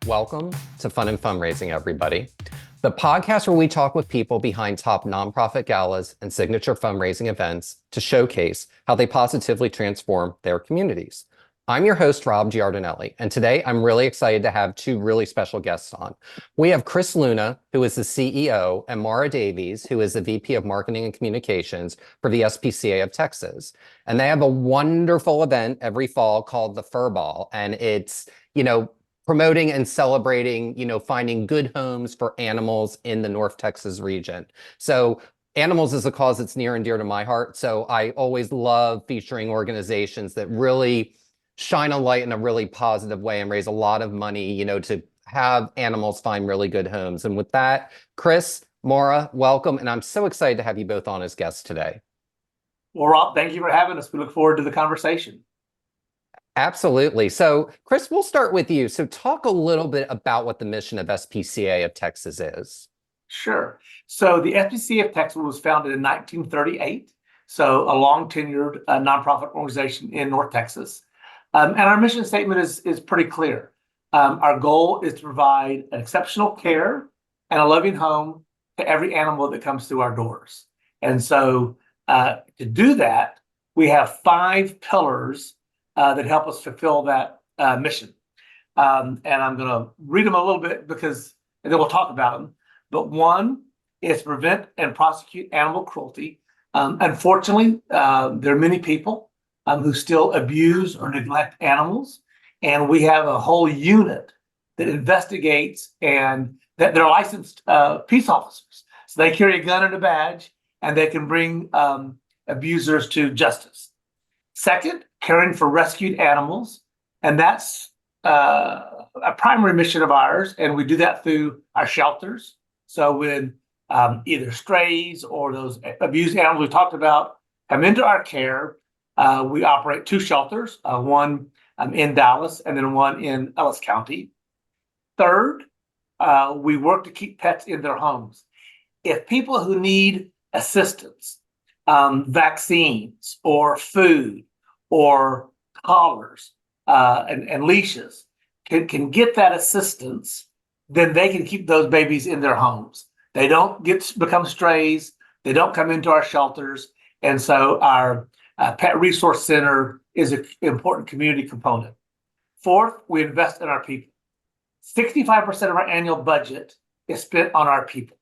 Welcome to Fun and Fundraising, everybody. The podcast where we talk with people behind top nonprofit galas and signature fundraising events to showcase how they positively transform their communities. I'm your host, Rob Giardinelli, and today I'm really excited to have two really special guests on. We have Chris Luna, who is the CEO, and Maura Davies, who is the VP of Marketing and Communications for the SPCA of Texas. And they have a wonderful event every fall called the Fur Ball, and it's, promoting and celebrating, finding good homes for animals in the North Texas region. So animals is a cause that's near and dear to my heart. So I always love featuring organizations that really shine a light in a really positive way and raise a lot of money, to have animals find really good homes. And with that, Chris, Maura, welcome. And I'm so excited to have you both on as guests today. Well, Rob, thank you for having us. We look forward to the conversation. Absolutely. So, Chris, we'll start with you. So talk a little bit about what the mission of SPCA of Texas is. Sure. So the SPCA of Texas was founded in 1938. So a long tenured nonprofit organization in North Texas. And our mission statement is pretty clear. Our goal is to provide an exceptional care and a loving home to every animal that comes through our doors. And so to do that, we have 5 pillars that help us fulfill that mission. And I'm going to read them a little bit and then we'll talk about them. But one is prevent and prosecute animal cruelty. Unfortunately, there are many people who still abuse or neglect animals. And we have a whole unit that investigates and that they're licensed peace officers. So they carry a gun and a badge and they can bring abusers to justice. Second, caring for rescued animals. And that's a primary mission of ours. And we do that through our shelters. So when either strays or those abused animals we talked about come into our care, we operate 2 shelters, one in Dallas and then one in Ellis County. Third, we work to keep pets in their homes. If people who need assistance, vaccines or food or collars and leashes can get that assistance, then they can keep those babies in their homes. They don't become strays. They don't come into our shelters. And so our Pet Resource Center is an important community component. Fourth, we invest in our people. 65% of our annual budget is spent on our people.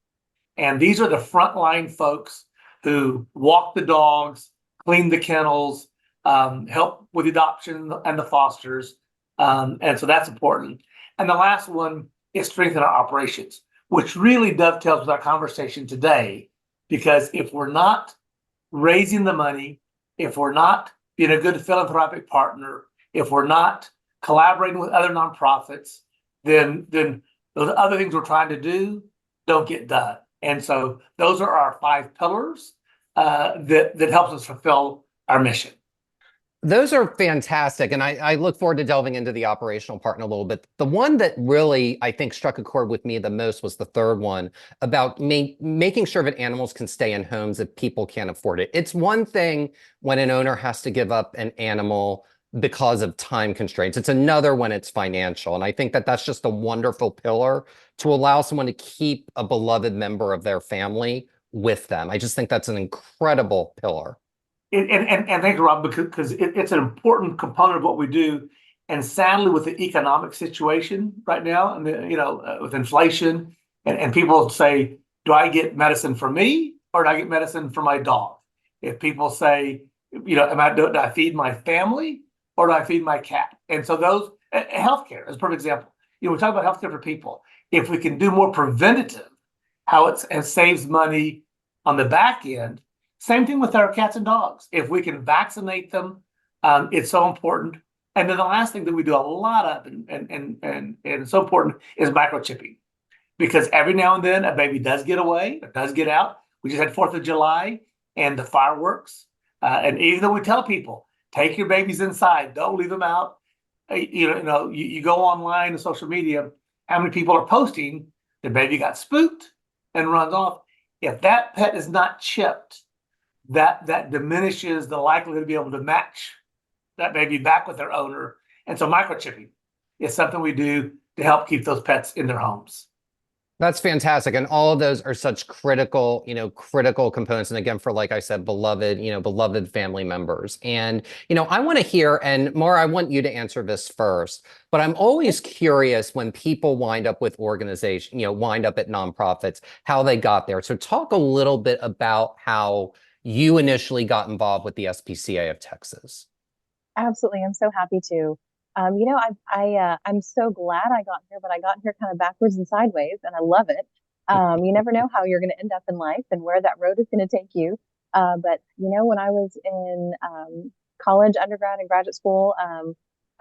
And these are the frontline folks who walk the dogs, clean the kennels, help with adoption and the fosters. And so that's important. And the last one is strengthen our operations, which really dovetails with our conversation today, because if we're not raising the money, if we're not being a good philanthropic partner, if we're not collaborating with other nonprofits, then those other things we're trying to do don't get done. And so those are our 5 pillars that helps us fulfill our mission. Those are fantastic. And I look forward to delving into the operational part in a little bit. The one that really, I think, struck a chord with me the most was the third one about making sure that animals can stay in homes if people can't afford it. It's one thing when an owner has to give up an animal because of time constraints. It's another when it's financial. And I think that that's just a wonderful pillar to allow someone to keep a beloved member of their family with them. I just think that's an incredible pillar. And thank you, Rob, because it's an important component of what we do. And sadly, with the economic situation right now, and with inflation, and people say, do I get medicine for me or do I get medicine for my dog? If people say, do I feed my family or do I feed my cat? And so those healthcare is a perfect example. We talk about healthcare for people. If we can do more preventative, how it saves money on the back end. Same thing with our cats and dogs. If we can vaccinate them, it's so important. And then the last thing that we do a lot of, and it's so important, is microchipping. Because every now and then a baby does get away, or does get out. We just had 4th of July and the fireworks. And even though we tell people, take your babies inside, don't leave them out. You go online and social media, how many people are posting their baby got spooked and runs off. If that pet is not chipped, that diminishes the likelihood to be able to match that baby back with their owner. And so microchipping is something we do to help keep those pets in their homes. That's fantastic. And all of those are such critical, critical components. And again, for, like I said, beloved family members. And, I want to hear, and Maura, I want you to answer this first, but I'm always curious when people wind up with organization, wind up at nonprofits, how they got there. So talk a little bit about how you initially got involved with the SPCA of Texas. Absolutely. I'm so happy to. I'm so glad I got here, but I got here kind of backwards and sideways, and I love it. You never know how you're going to end up in life and where that road is going to take you. But when I was in college, undergrad, and graduate school,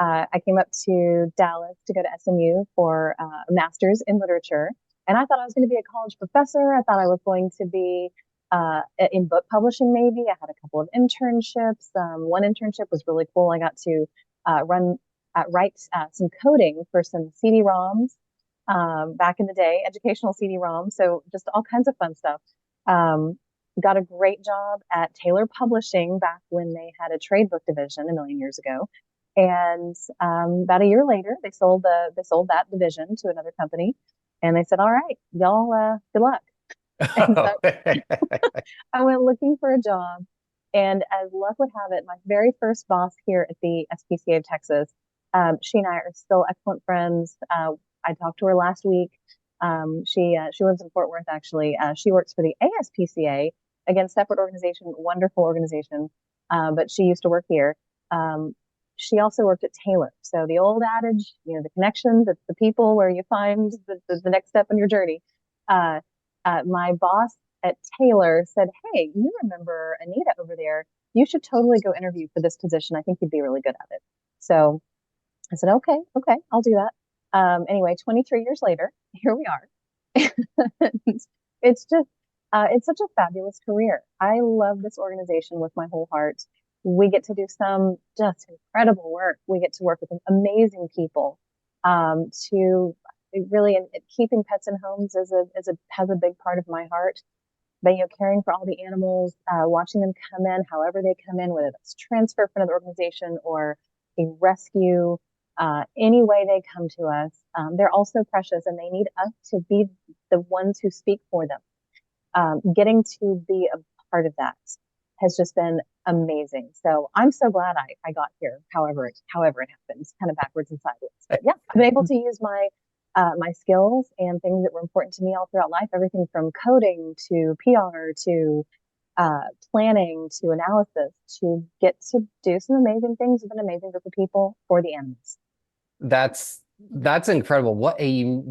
I came up to Dallas to go to SMU for a master's in literature, and I thought I was going to be a college professor. I thought I was going to be in book publishing, maybe. I had a couple of internships. One internship was really cool. I got to write some coding for some CD-ROMs back in the day, educational CD-ROMs. So just all kinds of fun stuff. Got a great job at Taylor Publishing back when they had a trade book division a million years ago. And about a year later, they sold that division to another company. And they said, all right, y'all, good luck. And so I went looking for a job. And as luck would have it, my very first boss here at the SPCA of Texas, she and I are still excellent friends. I talked to her last week. She lives in Fort Worth, actually. She works for the ASPCA, again, separate organization, wonderful organization, but she used to work here. She also worked at Taylor. So the old adage, the connections, it's the people where you find the next step in your journey. My boss at Taylor said, hey, you remember Anita over there? You should totally go interview for this position. I think you'd be really good at it. So I said, okay, I'll do that. Anyway, 23 years later, here we are. It's just, it's such a fabulous career. I love this organization with my whole heart. We get to do some just incredible work. We get to work with amazing people to really, and keeping pets in homes has a big part of my heart. But caring for all the animals, watching them come in, however they come in, whether that's transfer for another organization or a rescue, any way they come to us, they're also precious, and they need us to be the ones who speak for them. Getting to be a part of that has just been amazing. So I'm so glad I got here. However it happens, kind of backwards and sideways. But yeah, I've been able to use my skills and things that were important to me all throughout life, everything from coding to PR to planning to analysis, to get to do some amazing things with an amazing group of people for the animals. That's incredible.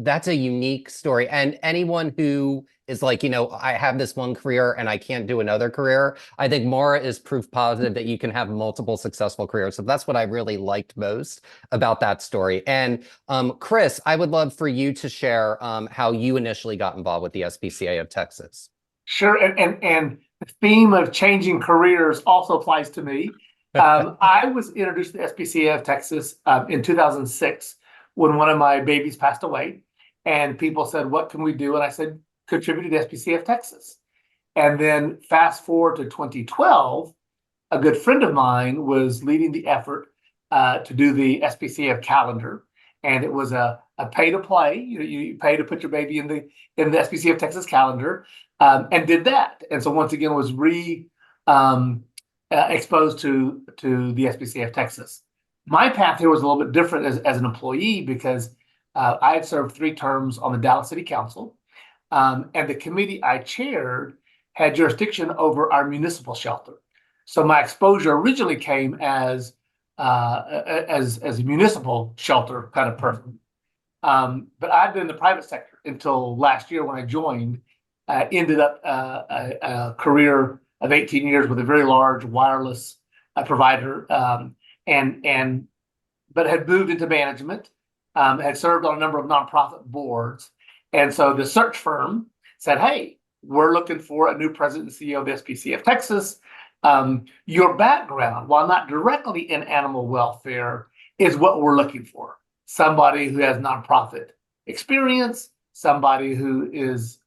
That's a unique story. And anyone who is like, I have this one career and I can't do another career, I think Maura is proof positive that you can have multiple successful careers. So that's what I really liked most about that story. And Chris, I would love for you to share how you initially got involved with the SPCA of Texas. Sure. And the theme of changing careers also applies to me. I was introduced to the SPCA of Texas in 2006 when one of my babies passed away. And people said, what can we do? And I said, contribute to the SPCA of Texas. And then fast forward to 2012, a good friend of mine was leading the effort to do the SPCA of calendar. And it was a pay to play. You pay to put your baby in the SPCA of Texas calendar, and did that. And so once again was exposed to the SPCA of Texas. My path here was a little bit different as an employee because I had served 3 terms on the Dallas City Council, and the committee I chaired had jurisdiction over our municipal shelter. So my exposure originally came as a municipal shelter kind of person. But I've been in the private sector until last year when I joined. Ended up a career of 18 years with a very large wireless provider, but had moved into management, had served on a number of nonprofit boards. And so the search firm said, hey, we're looking for a new president and CEO of the SPCA of Texas. Your background, while not directly in animal welfare, is what we're looking for. Somebody who has nonprofit experience, somebody who is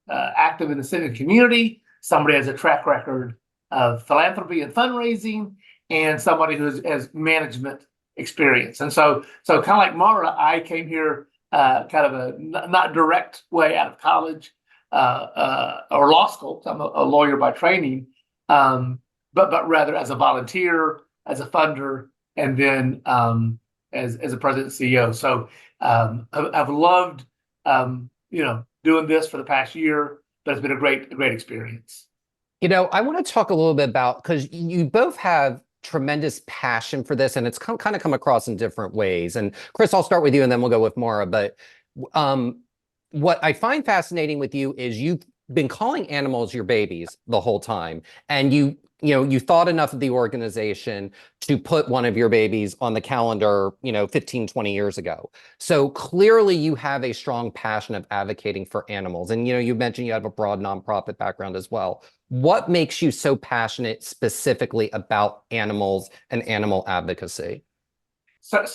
active in the city and community, somebody who has a track record of philanthropy and fundraising, and somebody who has management experience. And so kind of like Maura, I came here kind of a not direct way out of college or law school. I'm a lawyer by training, but rather as a volunteer, as a funder, and then as a president and CEO. So I've loved doing this for the past year, but it's been a great experience. I want to talk a little bit about, because you both have tremendous passion for this, and it's kind of come across in different ways. And Chris, I'll start with you, and then we'll go with Maura. But what I find fascinating with you is you've been calling animals your babies the whole time, and you thought enough of the organization to put one of your babies on the calendar, 15, 20 years ago. So clearly you have a strong passion of advocating for animals. And, you mentioned you have a broad nonprofit background as well. What makes you so passionate specifically about animals and animal advocacy? So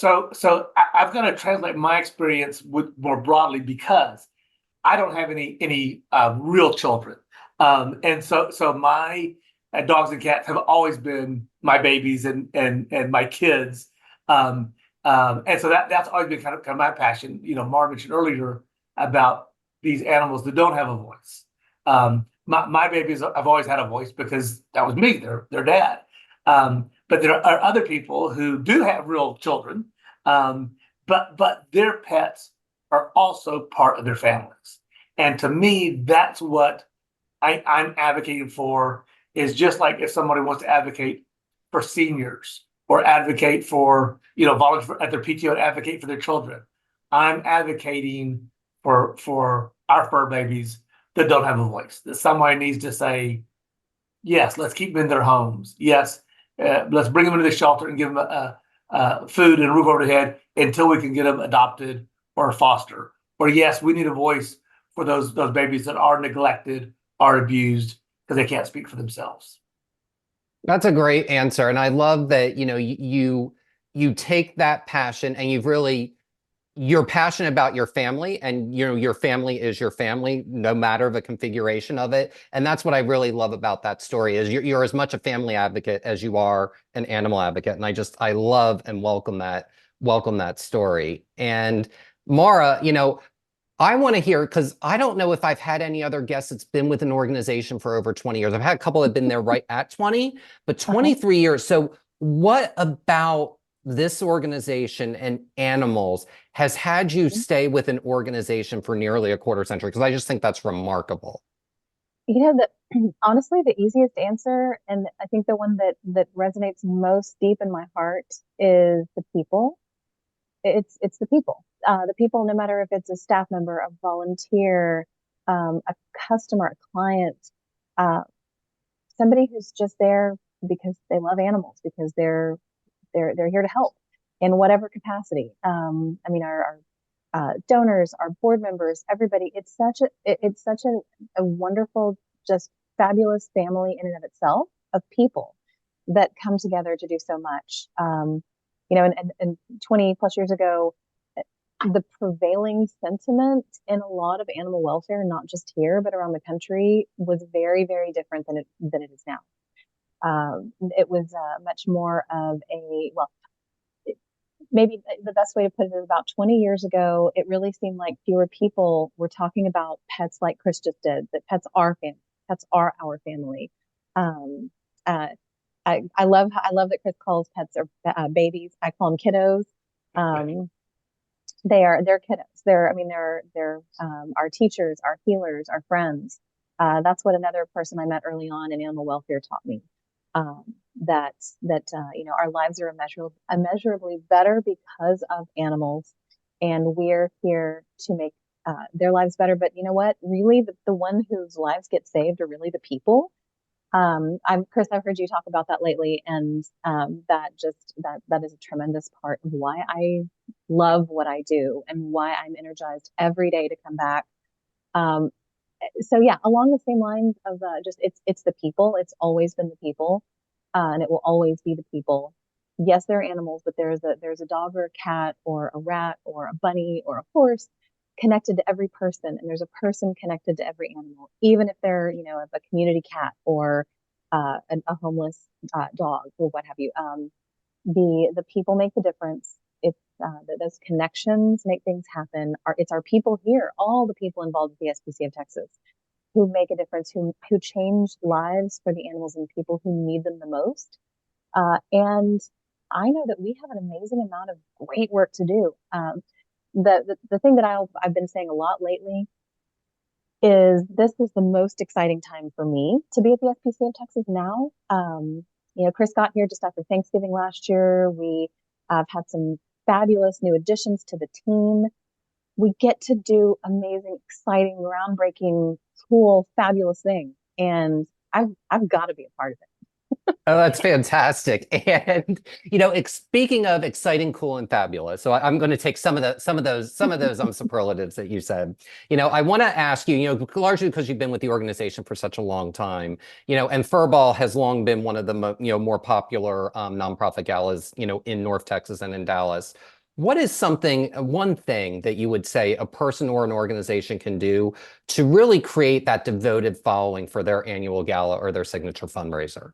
I've got to translate my experience more broadly, because I don't have any real children. And so my dogs and cats have always been my babies and my kids. And so that's always been kind of my passion. Maura mentioned earlier about these animals that don't have a voice. My babies have always had a voice because that was me, their dad. But there are other people who do have real children, but their pets are also part of their families. And to me, that's what I'm advocating for. Is just like if somebody wants to advocate for seniors or advocate for, volunteer at their PTO and advocate for their children. I'm advocating for our fur babies that don't have a voice, that somebody needs to say, yes, let's keep them in their homes. Yes, let's bring them into the shelter and give them food and a roof over their head until we can get them adopted or foster. Or yes, we need a voice for those babies that are neglected, are abused, because they can't speak for themselves. That's a great answer. And I love that, you take that passion and you're passionate about your family, and your family is your family, no matter the configuration of it. And that's what I really love about that story, is you're as much a family advocate as you are an animal advocate. And I love and welcome that story. And Maura, I want to hear, because I don't know if I've had any other guests that's been with an organization for over 20 years. I've had a couple that have been there right at 20, but 23 years. So what about this organization and animals has had you stay with an organization for nearly a quarter century? Because I just think that's remarkable. Honestly, the easiest answer, and I think the one that resonates most deep in my heart, is the people. It's the people. The people, no matter if it's a staff member, a volunteer, a customer, a client, somebody who's just there because they love animals, because they're here to help in whatever capacity. Our donors, our board members, everybody. It's such a wonderful, just fabulous family in and of itself, of people that come together to do so much. And 20 plus years ago, the prevailing sentiment in a lot of animal welfare, not just here, but around the country, was very, very different than it is now. It was much more of maybe the best way to put it is about 20 years ago, it really seemed like fewer people were talking about pets like Chris just did, that pets are family, pets are our family. I love that Chris calls pets babies. I call them kiddos. They're kiddos. They're our teachers, our healers, our friends. That's what another person I met early on in animal welfare taught me. That our lives are immeasurably better because of animals, and we're here to make their lives better. But you know what? Really, the one whose lives get saved are really the people. Chris, I've heard you talk about that lately, and that is a tremendous part of why I love what I do and why I'm energized every day to come back. So yeah, along the same lines of it's the people. It's always been the people, and it will always be the people. Yes, there are animals, but there's a dog or a cat or a rat or a bunny or a horse connected to every person, and there's a person connected to every animal, even if they're a community cat or a homeless dog or what have you. The people make the difference. It's those connections make things happen. It's our people here, all the people involved with the SPCA of Texas, who make a difference, who change lives for the animals and people who need them the most. And I know that we have an amazing amount of great work to do. The thing that I've been saying a lot lately is this is the most exciting time for me to be at the SPCA of Texas now. Chris got here just after Thanksgiving last year. We have had some fabulous new additions to the team. We get to do amazing, exciting, groundbreaking, cool, fabulous things. And I've got to be a part of it. Oh, that's fantastic. And speaking of exciting, cool, and fabulous, so I'm going to take some of those superlatives that you said. I want to ask you, largely because you've been with the organization for such a long time, and Furball has long been one of the more popular nonprofit galas, in North Texas and in Dallas. What is one thing that you would say a person or an organization can do to really create that devoted following for their annual gala or their signature fundraiser?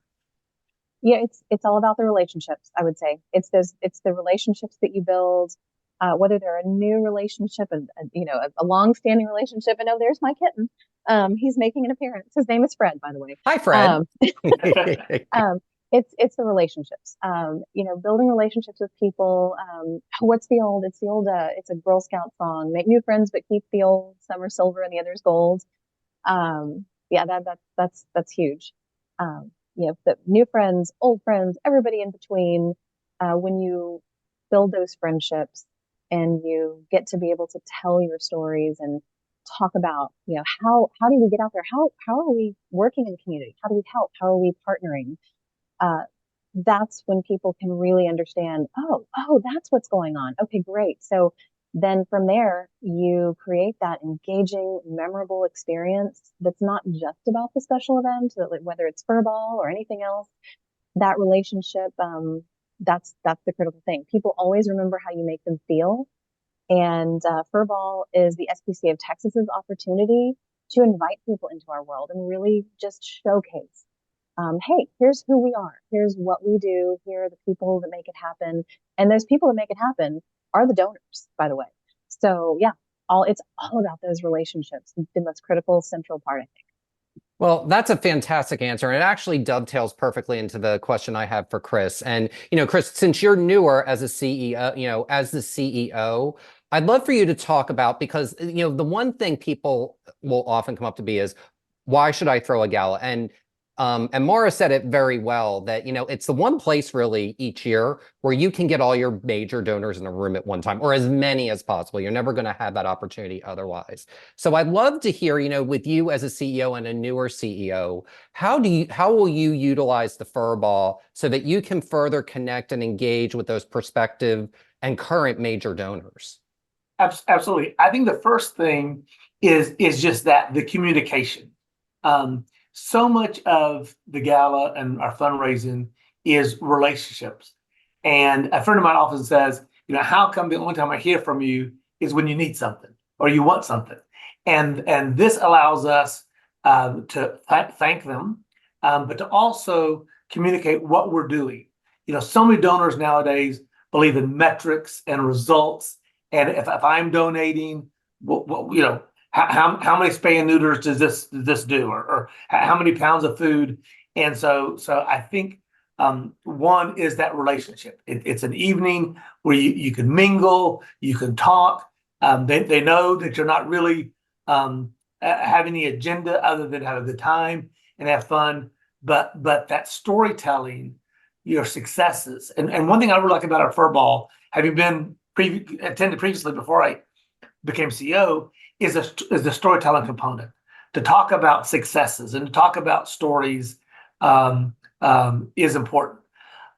Yeah, it's all about the relationships, I would say. It's the relationships that you build, whether they're a new relationship and a long-standing relationship. And oh, there's my kitten. He's making an appearance. His name is Fred, by the way. Hi, Fred. It's the relationships. Building relationships with people. It's the old, it's a Girl Scout song. Make new friends, but keep the old. Some are silver and the others gold. Yeah, that's huge. The new friends, old friends, everybody in between. When you build those friendships and you get to be able to tell your stories and talk about, how do we get out there? How are we working in the community? How do we help? How are we partnering? That's when people can really understand, oh, that's what's going on. Okay, great. So then from there, you create that engaging, memorable experience that's not just about the special event, whether it's Furball or anything else. That relationship, that's the critical thing. People always remember how you make them feel. And Furball is the SPCA of Texas's opportunity to invite people into our world and really just showcase, hey, here's who we are. Here's what we do. Here are the people that make it happen. And those people that make it happen are the donors, by the way. So yeah, it's all about those relationships, the most critical central part, I think. Well, that's a fantastic answer. And it actually dovetails perfectly into the question I have for Chris. And, Chris, since you're newer as a CEO, as the CEO, I'd love for you to talk about, because, the one thing people will often come up to me is, why should I throw a gala? And Maura said it very well that, it's the one place really each year where you can get all your major donors in a room at one time, or as many as possible. You're never going to have that opportunity otherwise. So I'd love to hear, with you as a CEO and a newer CEO, how will you utilize the Furball so that you can further connect and engage with those prospective and current major donors? Absolutely. I think the first thing is just the communication. So much of the gala and our fundraising is relationships. And a friend of mine often says, how come the only time I hear from you is when you need something or you want something? And this allows us to thank them, but to also communicate what we're doing. So many donors nowadays believe in metrics and results. And if I'm donating, how many spay and neuters does this do, or how many pounds of food? And so I think one is that relationship. It's an evening where you can mingle, you can talk. They know that you're not really have any agenda other than have a good time and have fun. But that storytelling, your successes, and one thing I really like about our Furball, having been attended previously before I became CEO, is the storytelling component. To talk about successes and to talk about stories is important.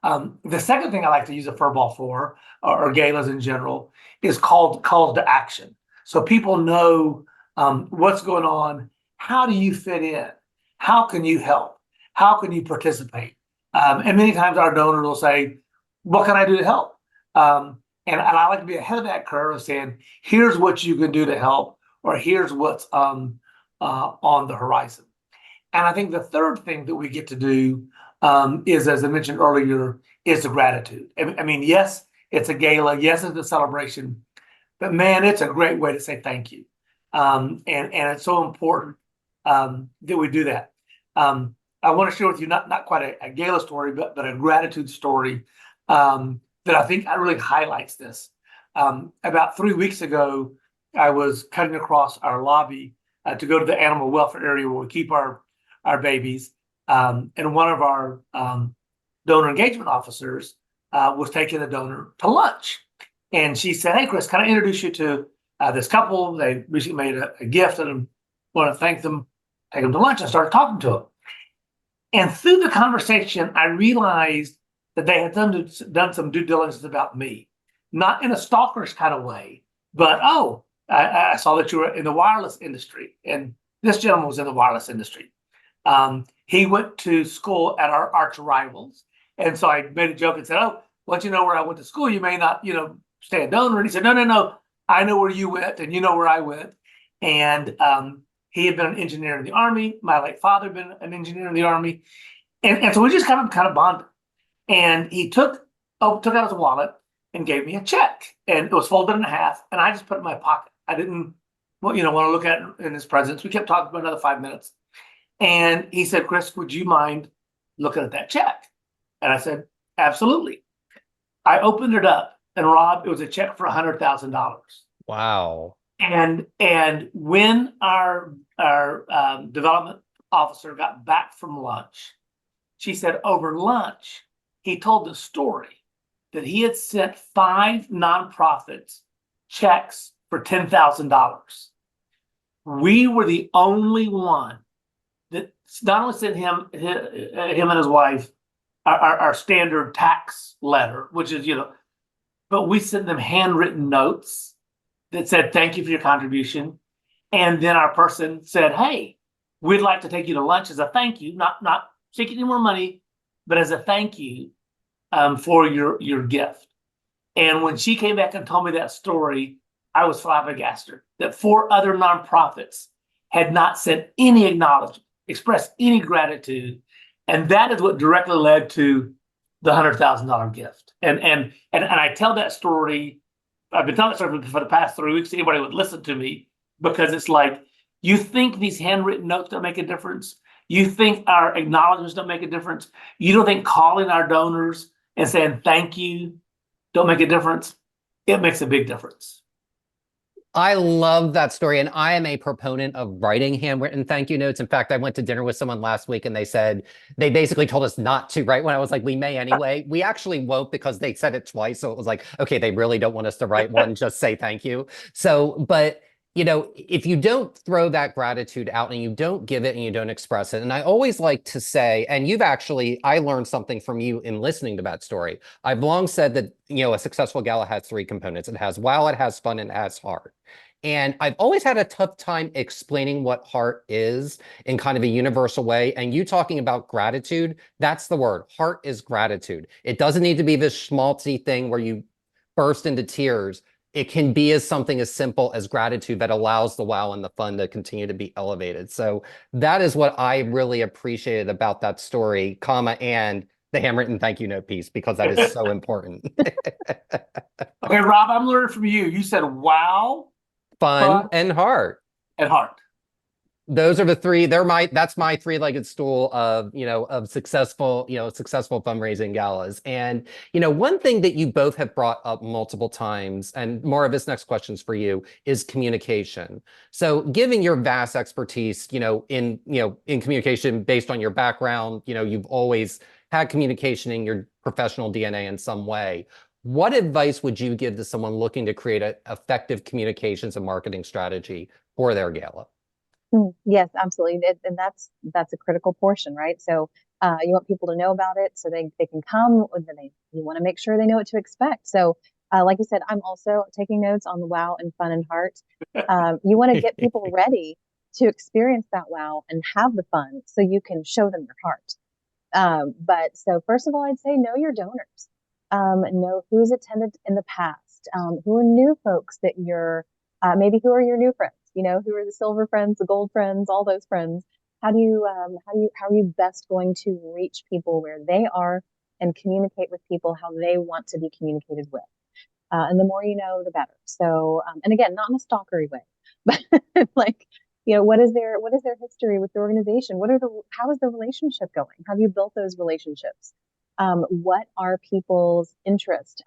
The second thing I like to use a Furball for, or galas in general, is calls to action. So people know what's going on. How do you fit in? How can you help? How can you participate? And many times our donors will say, what can I do to help? And I like to be ahead of that curve of saying, here's what you can do to help, or here's what's on the horizon. And I think the third thing that we get to do is, as I mentioned earlier, is the gratitude. I mean, yes, it's a gala, yes, it's a celebration, but man, it's a great way to say thank you. And it's so important that we do that. I want to share with you not quite a gala story, but a gratitude story that I think really highlights this. About 3 weeks ago, I was cutting across our lobby to go to the animal welfare area where we keep our babies. And one of our donor engagement officers was taking the donor to lunch. And she said, "Hey, Chris, can I introduce you to this couple? They recently made a gift and I want to thank them, take them to lunch." I started talking to them. And through the conversation, I realized that they had done some due diligence about me, not in a stalkerish kind of way, but, I saw that you were in the wireless industry. And this gentleman was in the wireless industry. He went to school at our arch rivals. And so I made a joke and said, "Oh, once you know where I went to school, you may not, stay a donor." And he said, No. I know where you went and you know where I went. And he had been an engineer in the Army. My late father had been an engineer in the Army. And so we just kind of bonded. And he took out his wallet and gave me a check. And it was folded in half. And I just put it in my pocket. I didn't want to look at it in his presence. We kept talking for another 5 minutes. And he said, "Chris, would you mind looking at that check?" And I said, "Absolutely." I opened it up, and Rob, it was a check for $100,000. Wow. And when our development officer got back from lunch, she said over lunch, he told the story that he had sent 5 nonprofits checks for $10,000. We were the only one that not only sent him and his wife our standard tax letter, which is, but we sent them handwritten notes that said, "Thank you for your contribution." And then our person said, "Hey, we'd like to take you to lunch as a thank you, not seeking any more money, but as a thank you for your gift." And when she came back and told me that story, I was flabbergasted that 4 other nonprofits had not sent any acknowledgement, expressed any gratitude. And that is what directly led to the $100,000 gift. And I tell that story. I've been telling that story for the past 3 weeks. Anybody would listen to me, because it's like, you think these handwritten notes don't make a difference? You think our acknowledgments don't make a difference? You don't think calling our donors and saying thank you don't make a difference? It makes a big difference. I love that story. And I am a proponent of writing handwritten thank you notes. In fact, I went to dinner with someone last week and they basically told us not to write one. I was like, we may anyway. We actually won't, because they said it twice. So it was like, okay, they really don't want us to write one, just say thank you. So, but if you don't throw that gratitude out and you don't give it and you don't express it, and I always like to say, and I learned something from you in listening to that story. I've long said that, a successful gala has 3 components. It has wow, it has fun, and it has heart. And I've always had a tough time explaining what heart is in kind of a universal way. And you talking about gratitude, that's the word. Heart is gratitude. It doesn't need to be this schmaltzy thing where you burst into tears. It can be something as simple as gratitude that allows the wow and the fun to continue to be elevated. So that is what I really appreciated about that story, and the handwritten thank you note piece, because that is so important. Okay, Rob, I'm learning from you. You said wow, Fun, and heart. and heart. Those are the 3. That's my 3-legged stool of, of successful fundraising galas. And, one thing that you both have brought up multiple times, and more of this next question's for you, is communication. So given your vast expertise, in communication based on your background, you've always had communication in your professional DNA in some way. What advice would you give to someone looking to create an effective communications and marketing strategy for their gala? Yes, absolutely. And that's a critical portion, right? So you want people to know about it so they can come, and then you want to make sure they know what to expect. So like you said, I'm also taking notes on the wow and fun and heart. You want to get people ready to experience that wow and have the fun so you can show them your heart. But so first of all, I'd say know your donors. Know who's attended in the past, who are new folks that maybe who are your new friends, who are the silver friends, the gold friends, all those friends. how are you best going to reach people where they are and communicate with people how they want to be communicated with? And the more you know, the better. So, and again, not in a stalkery way, but like, what is their history with the organization? How is the relationship going? Have you built those relationships? What are people's interests?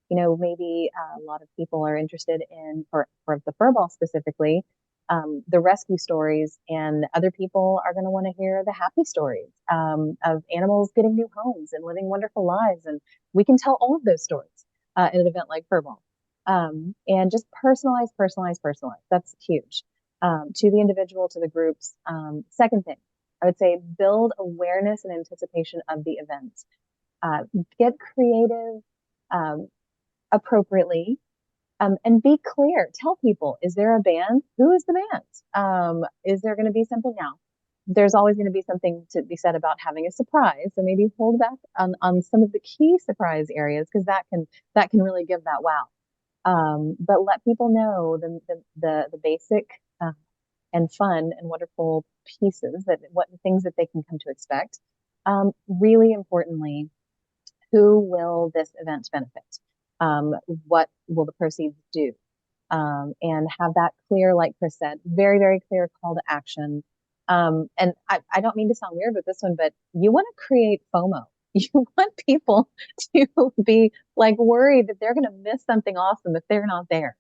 Maybe a lot of people are interested in, for the furball specifically, the rescue stories, and other people are going to want to hear the happy stories of animals getting new homes and living wonderful lives. And we can tell all of those stories in an event like furball. And just personalize, personalize, personalize. That's huge to the individual, to the groups. Second thing, I would say build awareness and anticipation of the event. Get creative appropriately. And be clear. Tell people, is there a band? Who is the band? Is there going to be something now? There's always going to be something to be said about having a surprise. So maybe hold back on some of the key surprise areas, because that can really give that wow. But let people know the basic and fun and wonderful pieces, what things that they can come to expect. Really importantly, who will this event benefit? What will the proceeds do? And have that clear, like Chris said, very, very clear call to action. And I don't mean to sound weird with this one, but you want to create FOMO. You want people to be like worried that they're going to miss something awesome if they're not there.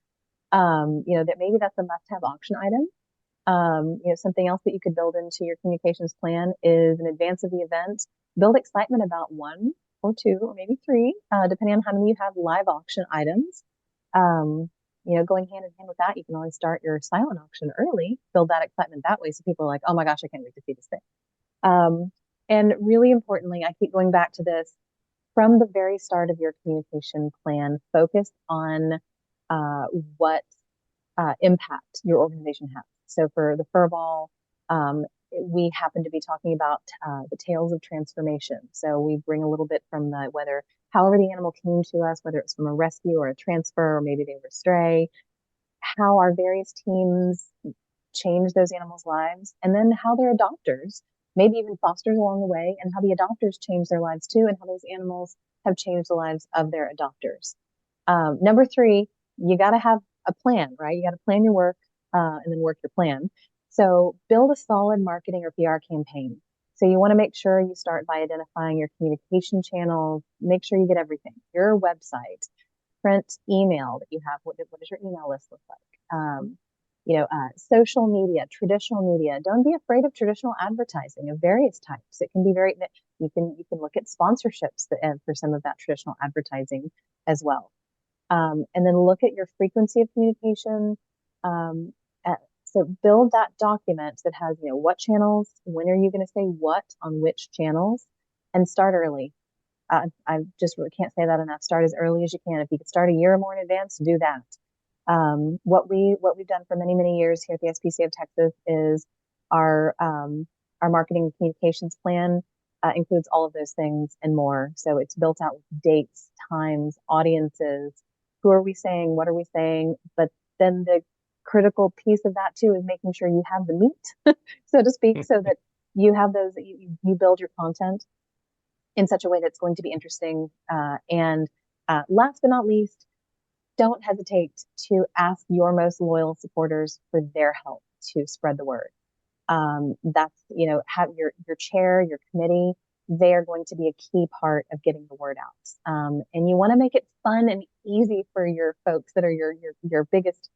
That maybe that's a must-have auction item. Something else that you could build into your communications plan is in advance of the event, build excitement about one or two or maybe three, depending on how many you have live auction items. Going hand in hand with that, you can always start your silent auction early, build that excitement that way. So people are like, oh my gosh, I can't wait to see this thing. And really importantly, I keep going back to this, from the very start of your communication plan, focus on what impact your organization has. So for the furball, we happen to be talking about the tales of transformation. So we bring a little bit from however the animal came to us, whether it's from a rescue or a transfer, or maybe they were stray, how our various teams change those animals' lives, and then how their adopters, maybe even fosters along the way, and how the adopters change their lives too, and how those animals have changed the lives of their adopters. Number three, you got to have a plan, right? You got to plan your work and then work your plan. So build a solid marketing or PR campaign. So you want to make sure you start by identifying your communication channels, make sure you get everything, your website, print, email that you have. What does your email list look like? Social media, traditional media. Don't be afraid of traditional advertising of various types. It can be you can look at sponsorships for some of that traditional advertising as well. And then look at your frequency of communication. So build that document that has, what channels, when are you going to say what on which channels, and start early. I just really can't say that enough. Start as early as you can. If you could start a year or more in advance, do that. What we've done for many, many years here at the SPCA of Texas is our marketing and communications plan includes all of those things and more. So it's built out with dates, times, audiences. Who are we saying? What are we saying? But then the critical piece of that too is making sure you have the meat, so to speak, so that you have those, you build your content in such a way that's going to be interesting. And last but not least, don't hesitate to ask your most loyal supporters for their help to spread the word. That's, have your chair, your committee, they are going to be a key part of getting the word out. And you want to make it fun and easy for your folks that are your biggest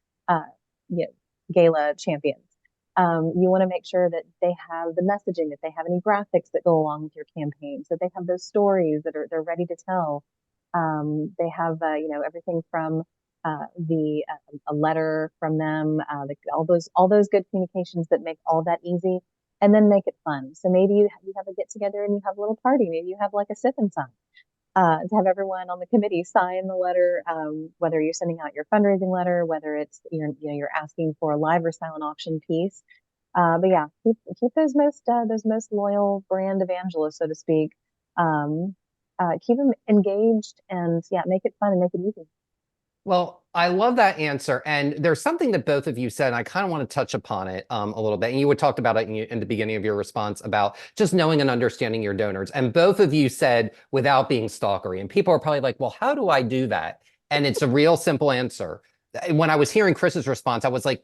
gala champions. You want to make sure that they have the messaging, that they have any graphics that go along with your campaign, so they have those stories that they're ready to tell. They have everything from a letter from them, all those good communications that make all that easy, and then make it fun. So maybe you have a get together and you have a little party. Maybe you have like a sip and sign. To have everyone on the committee sign the letter, whether you're sending out your fundraising letter, whether it's you're asking for a live or silent auction piece. But yeah, keep those most loyal brand evangelists, so to speak. Keep them engaged, and make it fun and make it easy. Well, I love that answer. And there's something that both of you said, and I kind of want to touch upon it a little bit. And you had talked about it in the beginning of your response about just knowing and understanding your donors. And both of you said without being stalkery. And people are probably like, well, how do I do that? And it's a real simple answer. When I was hearing Chris's response, I was like,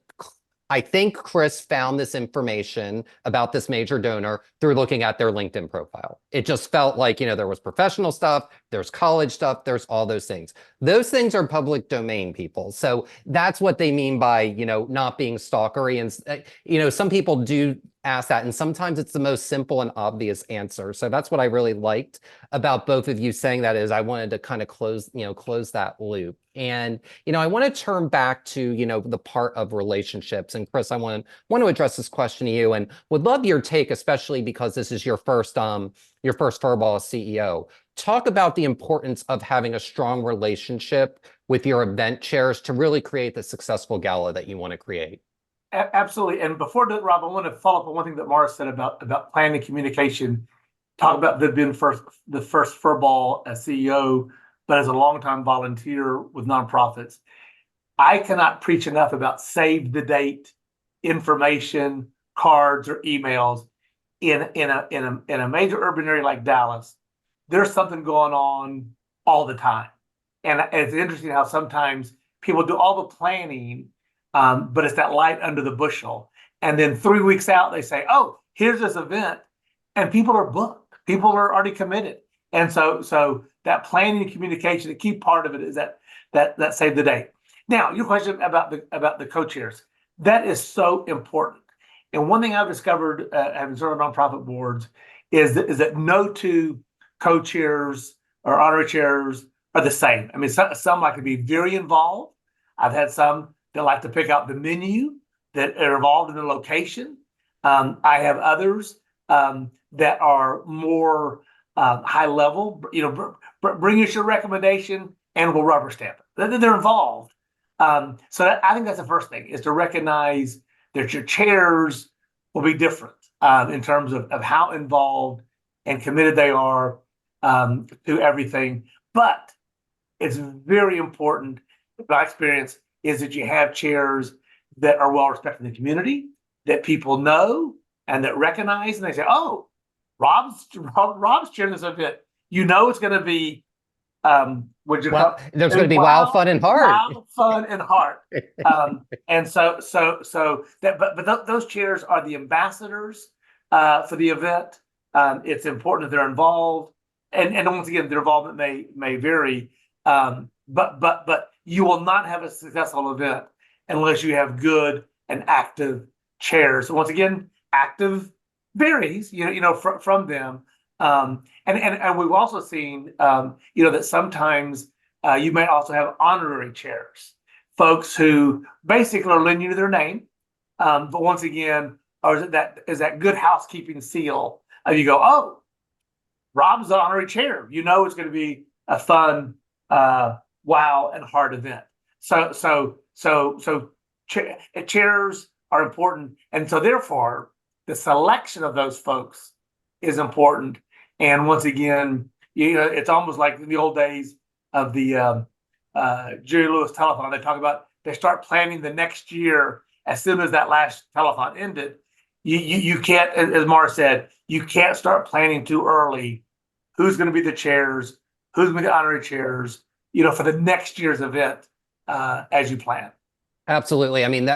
I think Chris found this information about this major donor through looking at their LinkedIn profile. It just felt like, there was professional stuff, there's college stuff, there's all those things. Those things are public domain, people. So that's what they mean by, not being stalkery. And, some people do ask that, and sometimes it's the most simple and obvious answer. So that's what I really liked about both of you saying that is I wanted to kind of close that loop. And, I want to turn back to, the part of relationships. And Chris, I want to address this question to you and would love your take, especially because this is your first furball as CEO. Talk about the importance of having a strong relationship with your event chairs to really create the successful gala that you want to create. Absolutely. And before that, Rob, I want to follow up on one thing that Maura said about planning communication. Talk about being the first furball as CEO, but as a longtime volunteer with nonprofits. I cannot preach enough about save the date information, cards, or emails in a major urban area like Dallas. There's something going on all the time, and it's interesting how sometimes people do all the planning, but it's that light under the bushel. And then 3 weeks out, they say, "Oh, here's this event," and people are booked. People are already committed, and so that planning and communication, the key part of it is that save the date. Now, your question about the co-chairs, that is so important. And one thing I've discovered, having served on nonprofit boards, is that no two co-chairs or honorary chairs are the same. I mean, some like to be very involved. I've had some that like to pick out the menu, that are involved in the location. I have others that are more high level. Bring us your recommendation and we'll rubber stamp it. They're involved. I think that's the first thing, is to recognize that your chairs will be different in terms of how involved and committed they are to everything. But it's very important, my experience, is that you have chairs that are well respected in the community, that people know and that recognize, and they say, "Oh, Rob's chairing this event. It's going to be there's going to be wild, fun, and hard. Wild, fun, and hard. And so that, but those chairs are the ambassadors for the event. It's important that they're involved, and once again, their involvement may vary. But you will not have a successful event unless you have good and active chairs. So once again, active varies, from them. And we've also seen, that sometimes you may also have honorary chairs, folks who basically are lending you their name. But once again, is that good housekeeping seal? You go, "Oh, Rob's the honorary chair. It's going to be a fun, wow, and hard event." So chairs are important, and so therefore the selection of those folks is important. And once again, it's almost like in the old days of the Jerry Lewis telethon. They start planning the next year as soon as that last telethon ended. You can't, as Maura said, you can't start planning too early. Who's going to be the chairs? Who's going to be the honorary chairs? For the next year's event as you plan. Absolutely. I mean,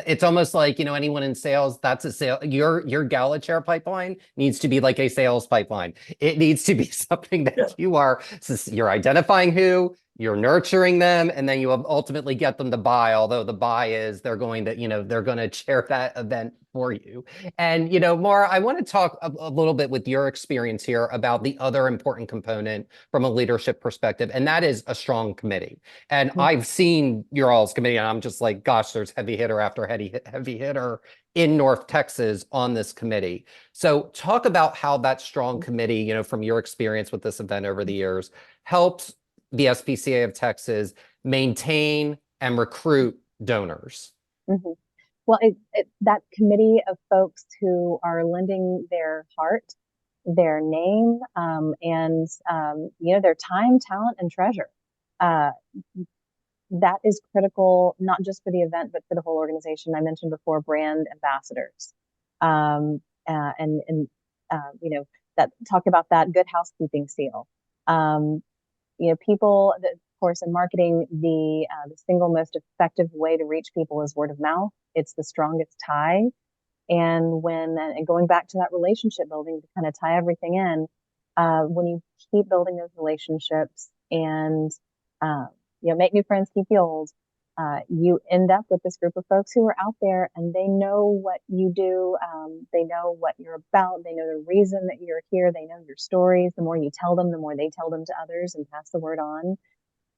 it's almost like, anyone in sales, that's a sale. Your gala chair pipeline needs to be like a sales pipeline. It needs to be something that you're identifying who, you're nurturing them, and then you ultimately get them to buy, although the buy is they're going to chair that event for you. And, Maura, I want to talk a little bit with your experience here about the other important component from a leadership perspective, and that is a strong committee. And I've seen your all's committee, and I'm just like, gosh, there's heavy hitter after heavy hitter in North Texas on this committee. So talk about how that strong committee, from your experience with this event over the years, helps the SPCA of Texas maintain and recruit donors. Mm-hmm. Well, that committee of folks who are lending their heart, their name, and their time, talent, and treasure. that is critical, not just for the event, but for the whole organization. I mentioned before brand ambassadors, um, and that talk about that good housekeeping seal. Um, people that, of course, in marketing, the single most effective way to reach people is word of mouth. It's the strongest tie. And going back to that relationship building to kind of tie everything in, when you keep building those relationships and uh, make new friends, keep the old, you end up with this group of folks who are out there and they know what you do. They know what you're about. They know the reason that you're here. They know your stories. The more you tell them, the more they tell them to others and pass the word on.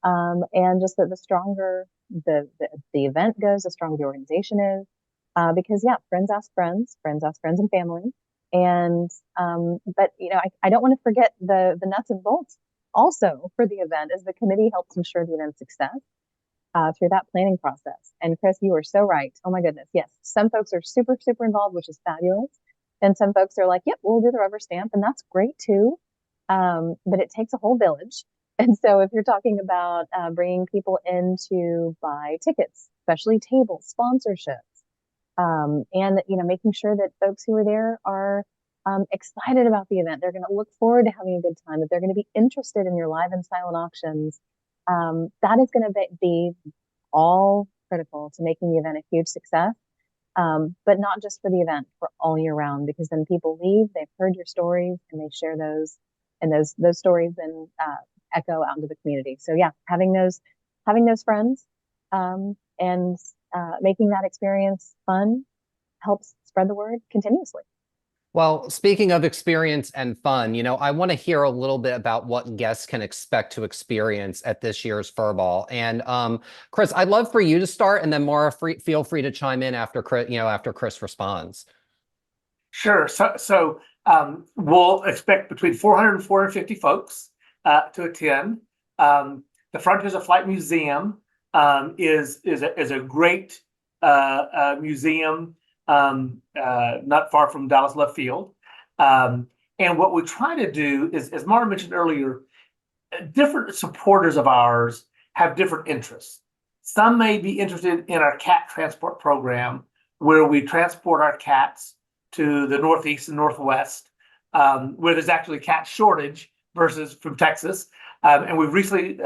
And just that the stronger the event goes, the stronger the organization is. Because yeah, friends ask friends and family. And but I don't want to forget the nuts and bolts also for the event, as the committee helps ensure the event's success through that planning process. And Chris, you are so right. Oh my goodness, yes. Some folks are super, super involved, which is fabulous. And some folks are like, yep, we'll do the rubber stamp, and that's great too. But it takes a whole village. And so if you're talking about bringing people in to buy tickets, especially tables, sponsorships, and making sure that folks who are there are excited about the event, they're going to look forward to having a good time, that they're going to be interested in your live and silent auctions. That is going to be all critical to making the event a huge success. But not just for the event, for all year round, because then people leave, they've heard your stories, and they share those, and those stories then echo out into the community. So yeah, having those friends and making that experience fun helps spread the word continuously. Well, speaking of experience and fun, I want to hear a little bit about what guests can expect to experience at this year's Furball. And Chris, I'd love for you to start, and then Maura, feel free to chime in after Chris responds. Sure. So we'll expect between 400 and 450 folks to attend. The Frontiers of Flight Museum is a great museum not far from Dallas Love Field. And what we try to do is, as Maura mentioned earlier, different supporters of ours have different interests. Some may be interested in our cat transport program, where we transport our cats to the Northeast and Northwest, where there's actually cat shortage versus from Texas. And we've recently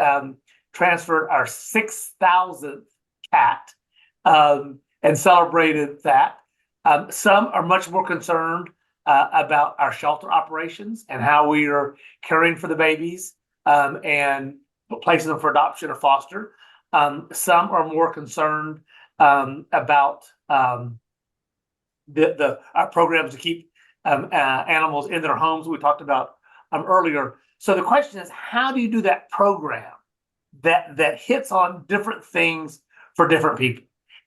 transferred our 6,000th cat and celebrated that. Some are much more concerned about our shelter operations and how we are caring for the babies and placing them for adoption or foster. Some are more concerned about our programs to keep animals in their homes we talked about earlier. So the question is, how do you do that program that hits on different things for different people?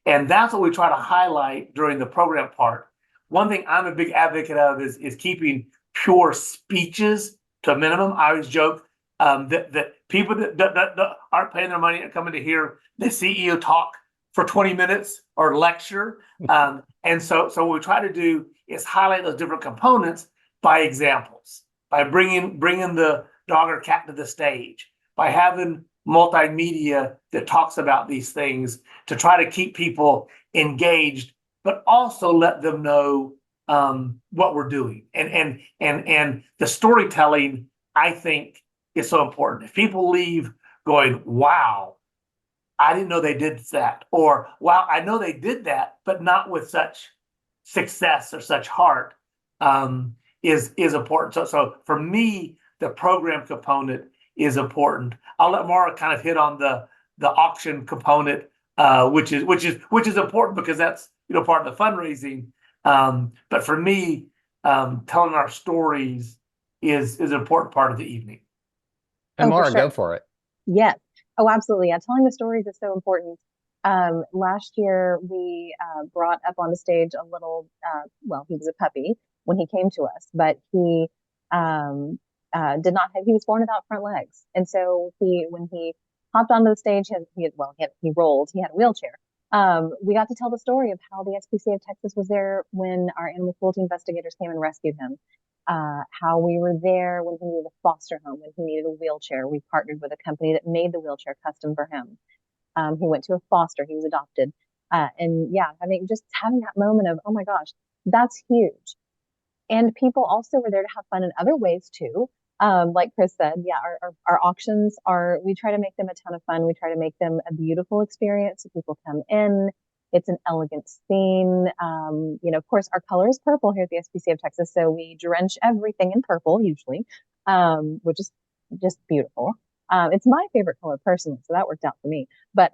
And that's what we try to highlight during the program part. One thing I'm a big advocate of is keeping pure speeches to a minimum. I always joke that people that aren't paying their money are coming to hear the CEO talk for 20 minutes or lecture. And so what we try to do is highlight those different components by examples, by bringing the dog or cat to the stage, by having multimedia that talks about these things to try to keep people engaged, but also let them know what we're doing. And the storytelling, I think, is so important. If people leave going, wow, I didn't know they did that, or wow, I know they did that, but not with such success or such heart, is important. So for me, the program component is important. I'll let Maura kind of hit on the auction component, which is important because that's part of the fundraising. But for me, telling our stories is an important part of the evening. And Maura, sure. Go for it. Yes. Oh, absolutely. Yeah, telling the stories is so important. Last year, we brought up on the stage a little, he was a puppy when he came to us, but he he was born without front legs. And so when he hopped onto the stage, he rolled, he had a wheelchair. We got to tell the story of how the SPCA of Texas was there when our animal cruelty investigators came and rescued him. How we were there when he needed a foster home, when he needed a wheelchair. We partnered with a company that made the wheelchair custom for him. He went to a foster. He was adopted. And yeah, having that moment of, oh my gosh, that's huge. And people also were there to have fun in other ways too. Like Chris said, yeah, our auctions we try to make them a ton of fun. We try to make them a beautiful experience. So people come in, it's an elegant scene. Of course, our color is purple here at the SPCA of Texas. So we drench everything in purple usually, which is just beautiful. It's my favorite color personally, so that worked out for me. But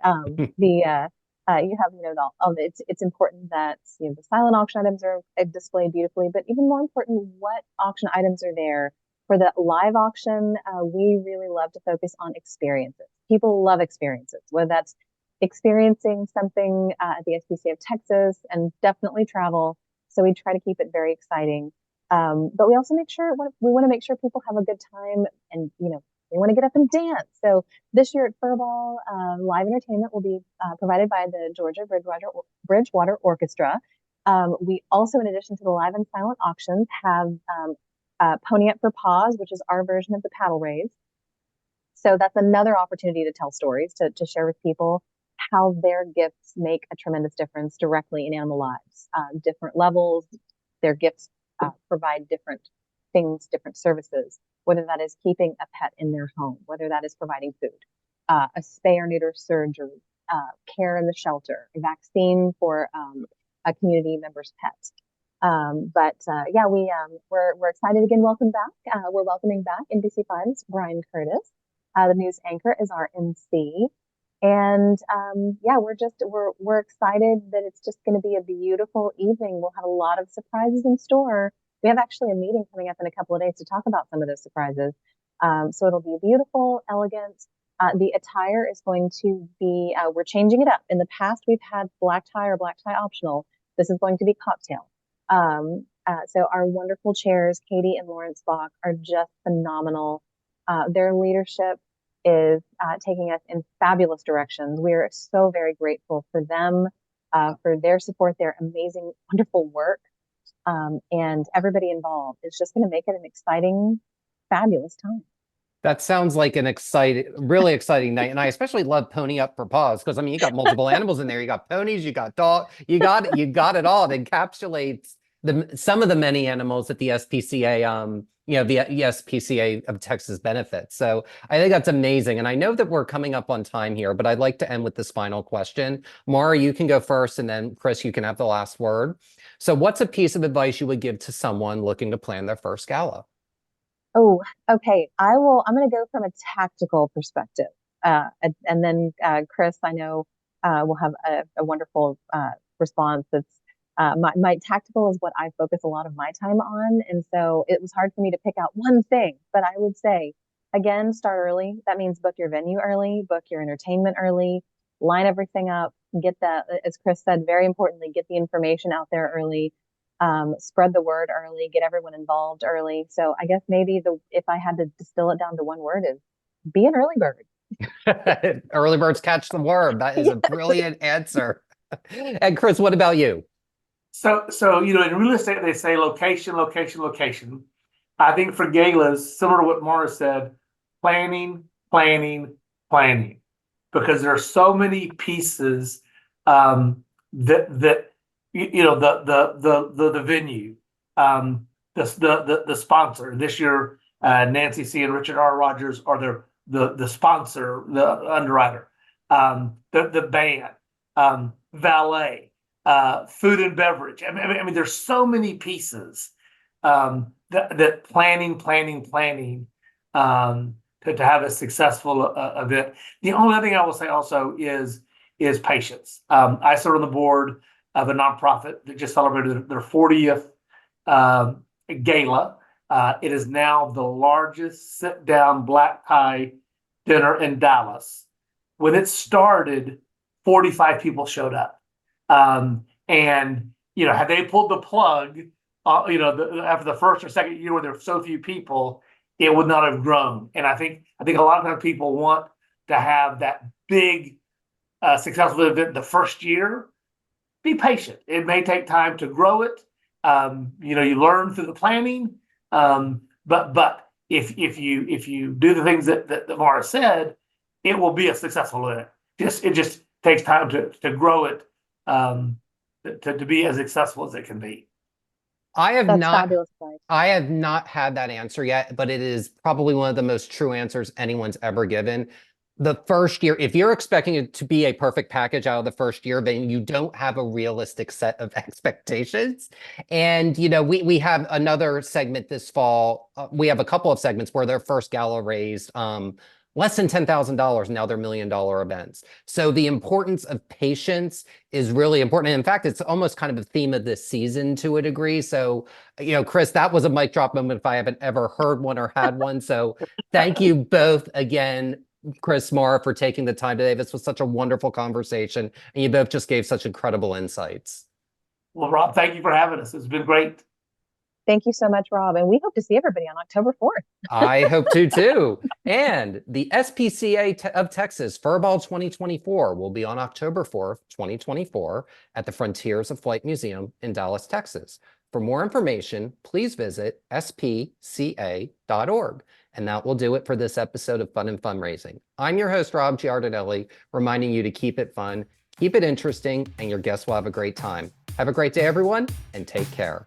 you have, it's important that, the silent auction items are displayed beautifully, but even more important, what auction items are there. For the live auction, we really love to focus on experiences. People love experiences, whether that's experiencing something at the SPCA of Texas, and definitely travel. So we try to keep it very exciting. But we also we want to make sure people have a good time, and, they want to get up and dance. So this year at Furball, live entertainment will be provided by the Georgia Bridgewater Orchestra. We also, in addition to the live and silent auctions, have Pony Up for Paws, which is our version of the paddle raise. So that's another opportunity to tell stories, to share with people how their gifts make a tremendous difference directly in animal lives. Different levels, their gifts provide different things, different services, whether that is keeping a pet in their home, whether that is providing food, a spay or neuter surgery, care in the shelter, a vaccine for a community member's pet. We're excited again. Welcome back. We're welcoming back NBC5's Brian Curtis. The news anchor is our MC. And we're excited that it's just going to be a beautiful evening. We'll have a lot of surprises in store. We have actually a meeting coming up in a couple of days to talk about some of those surprises. So it'll be beautiful, elegant. The attire is going to be, we're changing it up. In the past, we've had black tie or black tie optional. This is going to be cocktail. So our wonderful chairs, Katie and Lawrence Bach, are just phenomenal. Their leadership is taking us in fabulous directions. We are so very grateful for them, for their support, their amazing, wonderful work. And everybody involved. It's just going to make it an exciting, fabulous time. That sounds like an really exciting night. And I especially love Pony Up for Paws, because you got multiple animals in there. You got ponies, you got dog, you got it all. It encapsulates some of the many animals that the SPCA, the SPCA of Texas benefits. So I think that's amazing. And I know that we're coming up on time here, but I'd like to end with this final question. Maura, you can go first, and then Chris, you can have the last word. So what's a piece of advice you would give to someone looking to plan their first gala? Oh, okay. I'm going to go from a tactical perspective. And then Chris, I know, will have a wonderful response. That's my tactical is what I focus a lot of my time on. And so it was hard for me to pick out one thing, but I would say, again, start early. That means book your venue early, book your entertainment early, line everything up, get that, as Chris said, very importantly, get the information out there early, spread the word early, get everyone involved early. So I guess maybe if I had to distill it down to one word, is be an early bird. Early birds catch the worm. That is a brilliant answer. And Chris, what about you? So in real estate, they say location, location, location. I think for galas, similar to what Maura said, planning, planning, planning, because there are so many pieces that the venue, the sponsor. This year, Nancy C. and Richard R. Rogers are the sponsor, the underwriter, the band, valet, food and beverage. I mean, there's so many pieces that planning to have a successful event. The only other thing I will say also is patience. I serve on the board of a nonprofit that just celebrated their 40th gala. It is now the largest sit-down black tie dinner in Dallas. When it started, 45 people showed up. Had they pulled the plug, after the first or second year where there were so few people, it would not have grown. And I think a lot of times people want to have that big, successful event the first year. Be patient. It may take time to grow it. You learn through the planning. But if you do the things that Maura said, it will be a successful event. it just takes time to grow it, to be as accessible as it can be. That's fabulous advice. I have not had that answer yet, but it is probably one of the most true answers anyone's ever given. The first year, if you're expecting it to be a perfect package out of the first year, then you don't have a realistic set of expectations. And, you know, we have another segment this fall. We have a couple of segments where their first gala raised less than $10,000. Now they're $1 million events. So the importance of patience is really important. And in fact, it's almost kind of a theme of this season to a degree. So, you know, Chris, that was a mic drop moment if I haven't ever heard one or had one. So thank you both again, Chris, Maura, for taking the time today. This was such a wonderful conversation, and you both just gave such incredible insights. Well, Rob, thank you for having us. It's been great. Thank you so much, Rob. And we hope to see everybody on October 4th. I hope to too. And the SPCA of Texas Furball 2024 will be on October 4th, 2024 at the Frontiers of Flight Museum in Dallas, Texas. For more information, please visit spca.org. And that will do it for this episode of Fun and Fundraising. I'm your host, Rob Giardinelli, reminding you to keep it fun, keep it interesting, and your guests will have a great time. Have a great day, everyone, and take care.